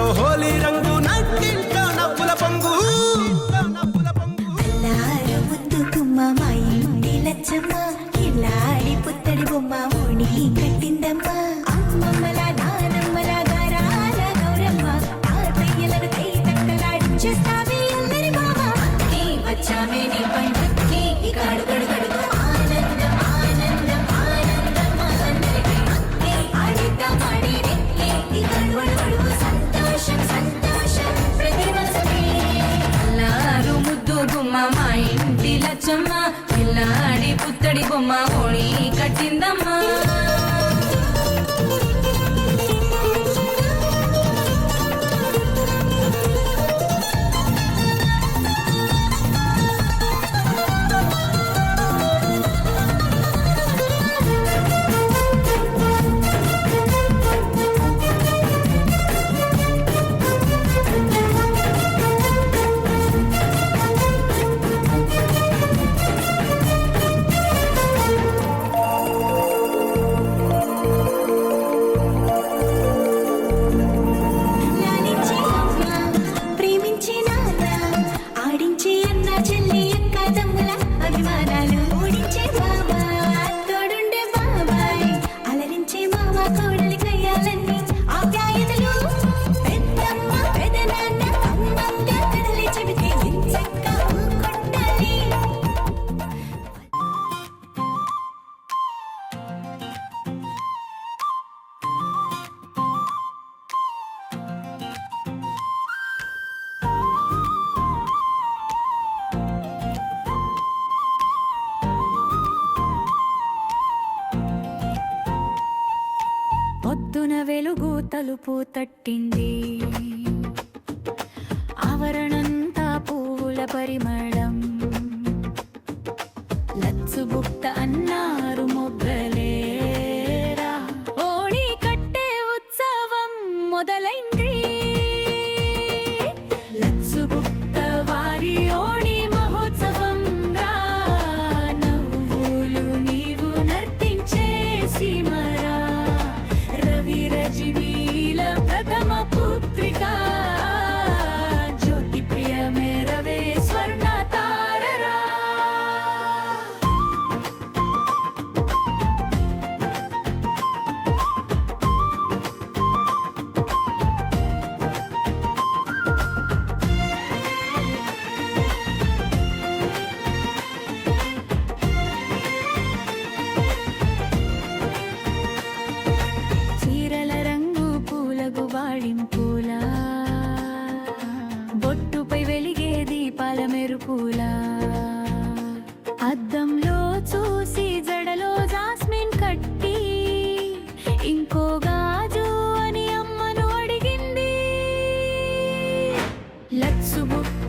నవ్వుల్లో హోలీ రంగు నట్టింట్లో నవ్వుల పొంగు ముద్దు గుమ్మ మా ఇంటి లచ్చమ్మ కిల్లాడి పుత్తడి బొమ్మ ఓణి కట్టిందమ్మా అమ్మమ్మల నానమ్మల గారాల గౌరమ్మ తాతయ్యలను కై తక్కలాడించేస్తావే అందరి మామ వచ్చామే నీ పండుగకి గడు గడు గడుగు ఆనందం ఆనందం ఆనందం అందరికీ ఆడిద్దాం ఆడి గడువడు గడుగు సంతోషం సంతోషం ప్రతి మనసుకి అల్లారు ముద్దు గుమ్మ మా ఇంటి లచ్చమ్మ పిల్లాడి పుత్తడి బొమ్మ ఓణి కట్టిందమ్మా లాలించే అమ్మ ప్రేమించే నాన్న ఆడించే అన్న చెల్లి అక్క తమ్ముల అభిమానాలు ఓడించే మామ తోడుండే బాబాయ్ అలరించే మామ కోడలి కయ్యాలన్నీ ఆప్యాయతలు పెద్దమ్మ పెదనాన్న అమ్మంగా కథలే చెబితే ఎంచక్కా ఊకొట్టాలి పొద్దున వెలుగు తలుపు తట్టింది ఆవరణంతా పువ్వుల పరిమళం లచ్చు బుట్ట అన్నారు మొగ్గలేరా ఓణి కట్టే ఉత్సవం మొదలైంది లచ్చు బుట్ట వారి ఓణి మహోత్సవం రా నవ్వులు నీవు నర్తించే సీమరా రవి రజనీల ప్రథమ పుత్రిక జ్యోతి ప్రియ మేరవే స్వర్ణ తారరా చీరల రంగు పూల గుబాళింపుల బొట్టుపై వెలిగే దీపాల మెరుపుల అద్దంలో చూసి జడలో జాస్మిన్ కట్టి ఇంకో గాజు అని అమ్మను అడిగింది లచ్చు బుట్ట